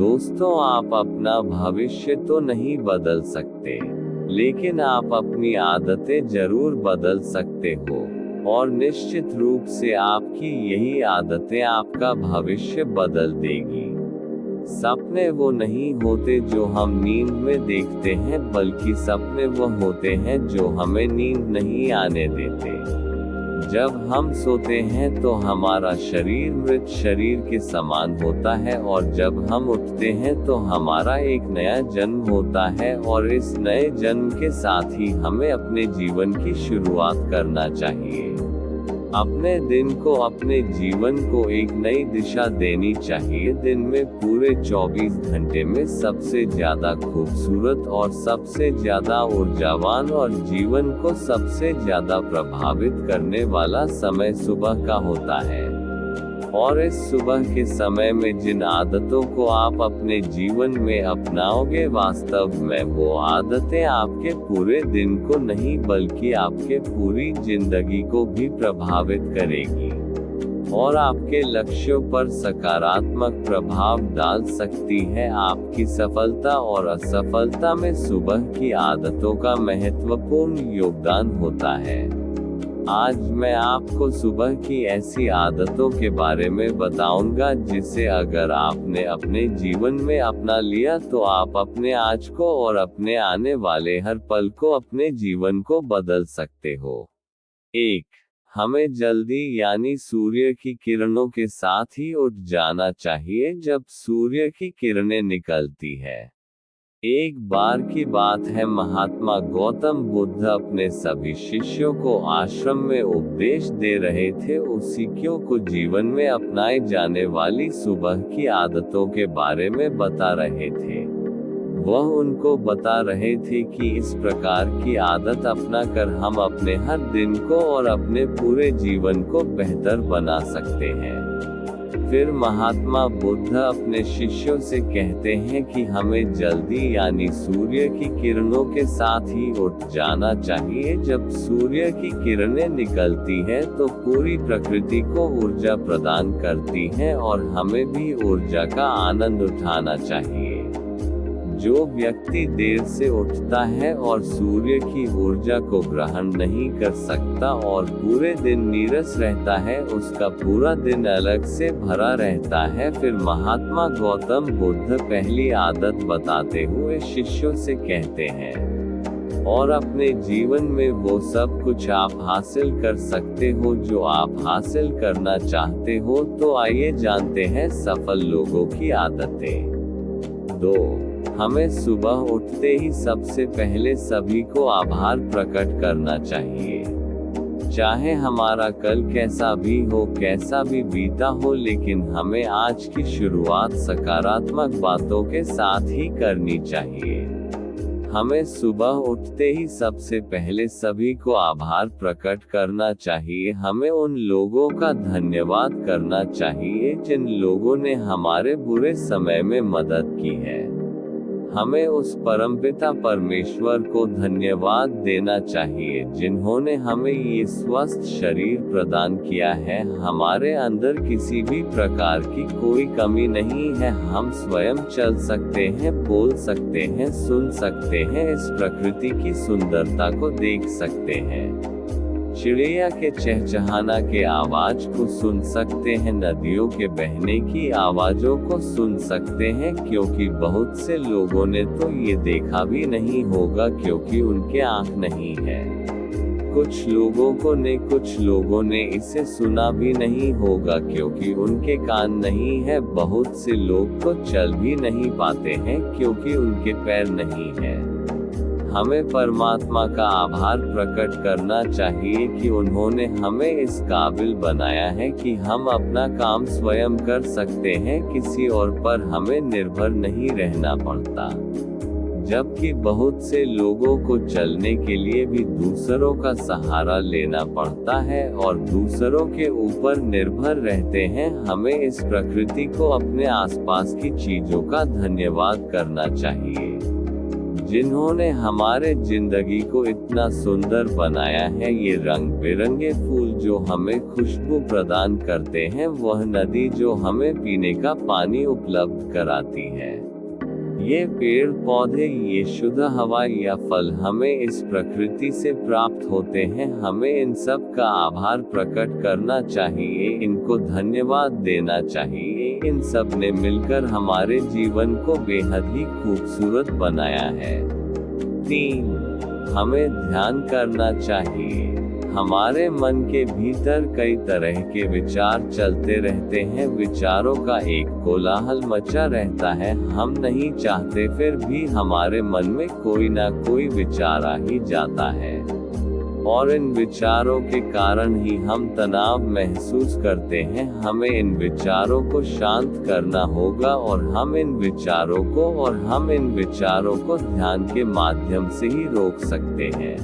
दोस्तों, आप अपना भविष्य तो नहीं बदल सकते, लेकिन आप अपनी आदतें जरूर बदल सकते हो, और निश्चित रूप से आपकी यही आदतें आपका भविष्य बदल देगी। सपने वो नहीं होते जो हम नींद में देखते हैं, बल्कि सपने वो होते हैं जो हमें नींद नहीं आने देते। जब हम सोते हैं तो हमारा शरीर मृत शरीर के समान होता है, और जब हम उठते हैं तो हमारा एक नया जन्म होता है, और इस नए जन्म के साथ ही हमें अपने जीवन की शुरुआत करना चाहिए। अपने दिन को, अपने जीवन को एक नई दिशा देनी चाहिए। दिन में पूरे 24 घंटे में सबसे ज्यादा खूबसूरत और सबसे ज्यादा ऊर्जावान और जीवन को सबसे ज्यादा प्रभावित करने वाला समय सुबह का होता है। और इस सुबह के समय में जिन आदतों को आप अपने जीवन में अपनाओगे, वास्तव में वो आदतें आपके पूरे दिन को नहीं बल्कि आपके पूरी जिंदगी को भी प्रभावित करेगी, और आपके लक्ष्यों पर सकारात्मक प्रभाव डाल सकती है। आपकी सफलता और असफलता में सुबह की आदतों का महत्वपूर्ण योगदान होता है। आज मैं आपको सुबह की ऐसी आदतों के बारे में बताऊंगा जिसे अगर आपने अपने जीवन में अपना लिया तो आप अपने आज को और अपने आने वाले हर पल को, अपने जीवन को बदल सकते हो। 1. हमें जल्दी यानी सूर्य की किरणों के साथ ही उठ जाना चाहिए जब सूर्य की किरणें निकलती है। एक बार की बात है, महात्मा गौतम बुद्ध अपने सभी शिष्यों को आश्रम में उपदेश दे रहे थे। उसियों को जीवन में अपनाए जाने वाली सुबह की आदतों के बारे में बता रहे थे। वह उनको बता रहे थे कि इस प्रकार की आदत अपनाकर हम अपने हर दिन को और अपने पूरे जीवन को बेहतर बना सकते हैं। फिर महात्मा बुद्ध अपने शिष्यों से कहते हैं कि हमें जल्दी यानी सूर्य की किरणों के साथ ही उठ जाना चाहिए। जब सूर्य की किरणें निकलती है तो पूरी प्रकृति को ऊर्जा प्रदान करती है, और हमें भी ऊर्जा का आनंद उठाना चाहिए। जो व्यक्ति देर से उठता है और सूर्य की ऊर्जा को ग्रहण नहीं कर सकता और पूरे दिन नीरस रहता है, उसका पूरा दिन अलग से भरा रहता है। फिर महात्मा गौतम बुद्ध पहली आदत बताते हुए शिष्यों से कहते हैं, और अपने जीवन में वो सब कुछ आप हासिल कर सकते हो जो आप हासिल करना चाहते हो। तो आइए जानते हैं सफल लोगों की आदतें। 2. हमें सुबह उठते ही सबसे पहले सभी को आभार प्रकट करना चाहिए। चाहे हमारा कल कैसा भी हो, कैसा भी बीता हो, लेकिन हमें आज की शुरुआत सकारात्मक बातों के साथ ही करनी चाहिए। हमें सुबह उठते ही सबसे पहले सभी को आभार प्रकट करना चाहिए। हमें उन लोगों का धन्यवाद करना चाहिए जिन लोगों ने हमारे बुरे समय में मदद की है। हमें उस परमपिता परमेश्वर को धन्यवाद देना चाहिए जिन्होंने हमें ये स्वस्थ शरीर प्रदान किया है। हमारे अंदर किसी भी प्रकार की कोई कमी नहीं है। हम स्वयं चल सकते हैं, बोल सकते हैं, सुन सकते हैं, इस प्रकृति की सुंदरता को देख सकते हैं। चिड़िया के चहचहाना के आवाज को सुन सकते हैं, नदियों के बहने की आवाजों को सुन सकते हैं, क्योंकि बहुत से लोगों ने तो ये देखा भी नहीं होगा क्योंकि उनके आँख नहीं है। कुछ लोगों ने इसे सुना भी नहीं होगा क्योंकि उनके कान नहीं है। बहुत से लोग तो चल भी नहीं पाते हैं क्योंकि उनके पैर नहीं है। हमें परमात्मा का आभार प्रकट करना चाहिए कि उन्होंने हमें इस काबिल बनाया है कि हम अपना काम स्वयं कर सकते हैं, किसी और पर हमें निर्भर नहीं रहना पड़ता। जबकि बहुत से लोगों को चलने के लिए भी दूसरों का सहारा लेना पड़ता है और दूसरों के ऊपर निर्भर रहते हैं। हमें इस प्रकृति को, अपने आसपास की चीजों का धन्यवाद करना चाहिए। जिन्होंने हमारे जिंदगी को इतना सुंदर बनाया है। ये रंग बिरंगे फूल जो हमें खुशबू प्रदान करते हैं, वह नदी जो हमें पीने का पानी उपलब्ध कराती है, ये पेड़ पौधे, ये शुद्ध हवा या फल हमें इस प्रकृति से प्राप्त होते हैं। हमें इन सब का आभार प्रकट करना चाहिए, इनको धन्यवाद देना चाहिए। इन सब ने मिलकर हमारे जीवन को बेहद ही खूबसूरत बनाया है। 3. हमें ध्यान करना चाहिए। हमारे मन के भीतर कई तरह के विचार चलते रहते हैं। विचारों का एक कोलाहल मचा रहता है। हम नहीं चाहते फिर भी हमारे मन में कोई ना कोई विचार आ ही जाता है, और इन विचारों के कारण ही हम तनाव महसूस करते हैं। हमें इन विचारों को शांत करना होगा, और हम इन विचारों को ध्यान के माध्यम से ही रोक सकते हैं।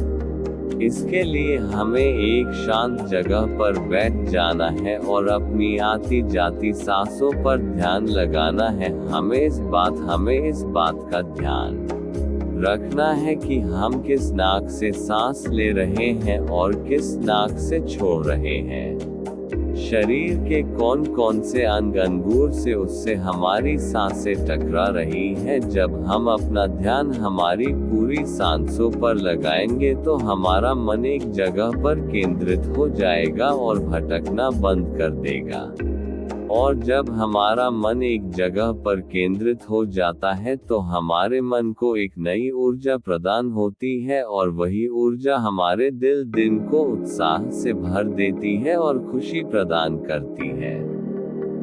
इसके लिए हमें एक शांत जगह पर बैठ जाना है और अपनी आती जाती सांसों पर ध्यान लगाना है। हमें इस बात का ध्यान रखना है कि हम किस नाक से सांस ले रहे हैं और किस नाक से छोड़ रहे हैं। शरीर के कौन कौन से अंग अंगूर से उससे हमारी सांसें टकरा रही हैं। जब हम अपना ध्यान हमारी पूरी सांसों पर लगाएंगे तो हमारा मन एक जगह पर केंद्रित हो जाएगा और भटकना बंद कर देगा। और जब हमारा मन एक जगह पर केंद्रित हो जाता है तो हमारे मन को एक नई ऊर्जा प्रदान होती है, और वही ऊर्जा हमारे दिन को उत्साह से भर देती है और खुशी प्रदान करती है।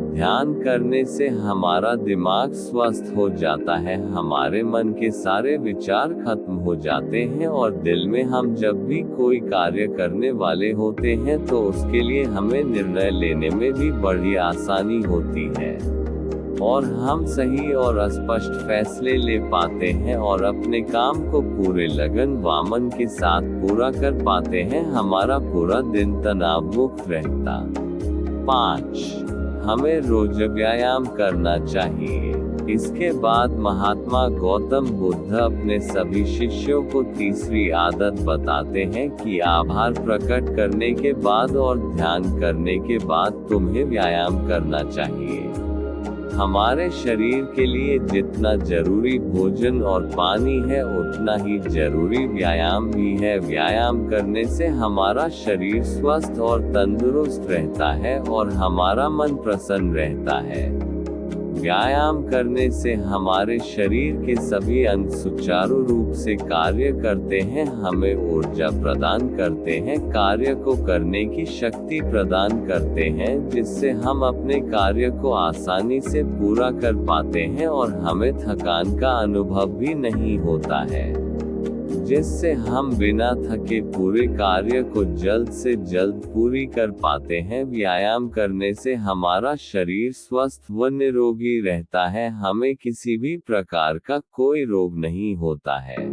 ध्यान करने से हमारा दिमाग स्वस्थ हो जाता है, हमारे मन के सारे विचार खत्म हो जाते हैं, और दिल में हम जब भी कोई कार्य करने वाले होते हैं तो उसके लिए हमें निर्णय लेने में भी बड़ी आसानी होती है, और हम सही और स्पष्ट फैसले ले पाते हैं और अपने काम को पूरे लगन व मन के साथ पूरा कर पाते हैं। हमारा पूरा दिन तनाव मुक्त रहता। 5. हमें रोज व्यायाम करना चाहिए। इसके बाद महात्मा गौतम बुद्ध अपने सभी शिष्यों को तीसरी आदत बताते हैं कि आभार प्रकट करने के बाद और ध्यान करने के बाद तुम्हें व्यायाम करना चाहिए। हमारे शरीर के लिए जितना जरूरी भोजन और पानी है उतना ही जरूरी व्यायाम भी है। व्यायाम करने से हमारा शरीर स्वस्थ और तंदुरुस्त रहता है और हमारा मन प्रसन्न रहता है। व्यायाम करने से हमारे शरीर के सभी अंग सुचारू रूप से कार्य करते हैं, हमें ऊर्जा प्रदान करते हैं, कार्य को करने की शक्ति प्रदान करते हैं, जिससे हम अपने कार्य को आसानी से पूरा कर पाते हैं और हमें थकान का अनुभव भी नहीं होता है, जिससे हम बिना थके पूरे कार्य को जल्द से जल्द पूरी कर पाते हैं। व्यायाम करने से हमारा शरीर स्वस्थ व निरोगी रहता है, हमें किसी भी प्रकार का कोई रोग नहीं होता है।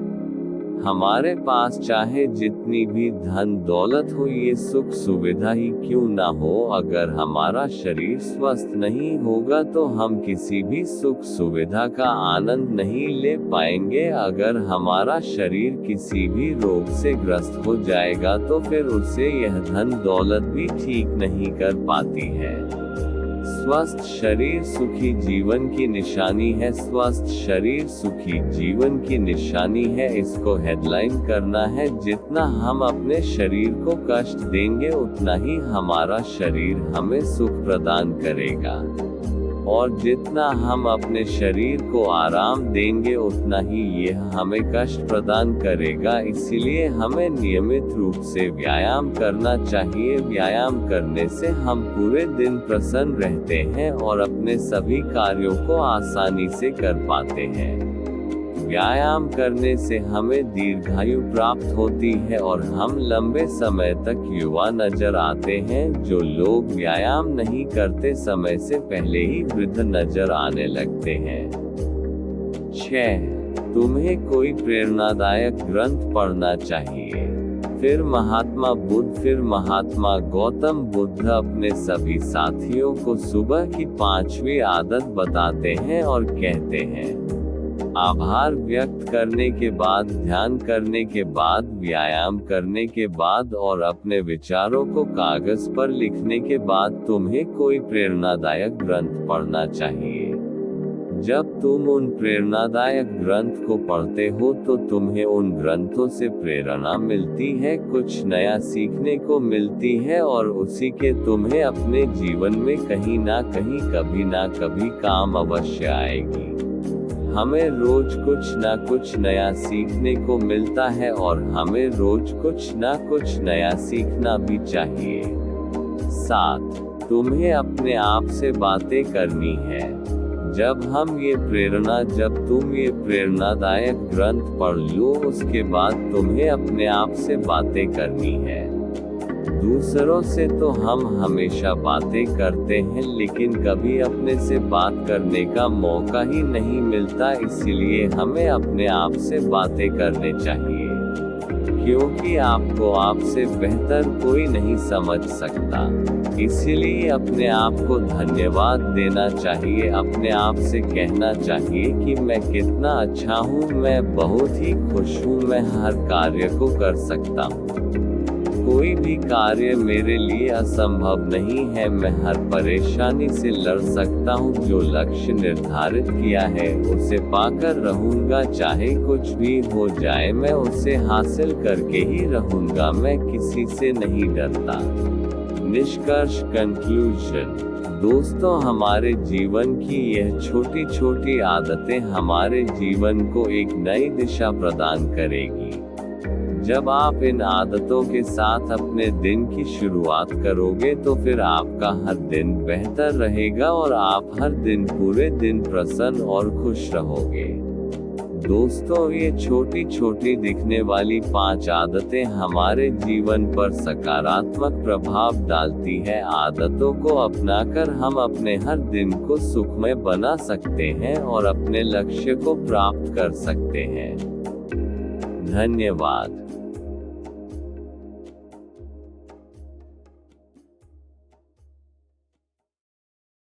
हमारे पास चाहे जितनी भी धन दौलत हो, ये सुख सुविधा ही क्यों ना हो, अगर हमारा शरीर स्वस्थ नहीं होगा तो हम किसी भी सुख सुविधा का आनंद नहीं ले पाएंगे। अगर हमारा शरीर किसी भी रोग से ग्रस्त हो जाएगा तो फिर उसे यह धन दौलत भी ठीक नहीं कर पाती है। स्वस्थ शरीर सुखी जीवन की निशानी है। स्वस्थ शरीर सुखी जीवन की निशानी है, इसको हेडलाइन करना है। जितना हम अपने शरीर को कष्ट देंगे उतना ही हमारा शरीर हमें सुख प्रदान करेगा, और जितना हम अपने शरीर को आराम देंगे उतना ही यह हमें कष्ट प्रदान करेगा। इसीलिए हमें नियमित रूप से व्यायाम करना चाहिए। व्यायाम करने से हम पूरे दिन प्रसन्न रहते हैं और अपने सभी कार्यों को आसानी से कर पाते हैं। व्यायाम करने से हमें दीर्घायु प्राप्त होती है और हम लंबे समय तक युवा नजर आते हैं। जो लोग व्यायाम नहीं करते समय से पहले ही वृद्ध नजर आने लगते हैं। 6. तुम्हें कोई प्रेरणादायक ग्रंथ पढ़ना चाहिए। फिर महात्मा गौतम बुद्ध अपने सभी साथियों को सुबह की 5वीं आदत बताते हैं और कहते हैं, आभार व्यक्त करने के बाद, ध्यान करने के बाद, व्यायाम करने के बाद और अपने विचारों को कागज पर लिखने के बाद तुम्हें कोई प्रेरणादायक ग्रंथ पढ़ना चाहिए। जब तुम उन प्रेरणादायक ग्रंथ को पढ़ते हो तो तुम्हें उन ग्रंथों से प्रेरणा मिलती है, कुछ नया सीखने को मिलती है और उसी के तुम्हें अपने जीवन में कहीं ना कहीं कभी ना कभी काम अवश्य आएगी। हमें रोज कुछ ना कुछ नया सीखने को मिलता है और हमें रोज कुछ ना कुछ नया सीखना भी चाहिए। 7. तुम्हें अपने आप से बातें करनी है। जब तुम ये प्रेरणादायक ग्रंथ पढ़ लो, उसके बाद तुम्हें अपने आप से बातें करनी है। दूसरों से तो हम हमेशा बातें करते हैं, लेकिन कभी अपने से बात करने का मौका ही नहीं मिलता, इसीलिए हमें अपने आप से बातें करने चाहिए, क्योंकि आपको आपसे बेहतर कोई नहीं समझ सकता। इसीलिए अपने आप को धन्यवाद देना चाहिए, अपने आप से कहना चाहिए कि मैं कितना अच्छा हूँ, मैं बहुत ही खुश हूँ, मैं हर कार्य को कर सकता हूँ, कोई भी कार्य मेरे लिए असंभव नहीं है, मैं हर परेशानी से लड़ सकता हूँ, जो लक्ष्य निर्धारित किया है उसे पाकर रहूँगा, चाहे कुछ भी हो जाए मैं उसे हासिल करके ही रहूँगा, मैं किसी से नहीं डरता। निष्कर्ष, कंक्लूजन। दोस्तों, हमारे जीवन की यह छोटी छोटी आदतें हमारे जीवन को एक नई दिशा प्रदान करेगी। जब आप इन आदतों के साथ अपने दिन की शुरुआत करोगे तो फिर आपका हर दिन बेहतर रहेगा और आप हर दिन पूरे दिन प्रसन्न और खुश रहोगे। दोस्तों, ये छोटी छोटी दिखने वाली 5 आदतें हमारे जीवन पर सकारात्मक प्रभाव डालती है। आदतों को अपनाकर हम अपने हर दिन को सुखमय बना सकते हैं और अपने लक्ष्य को प्राप्त कर सकते हैं। धन्यवाद।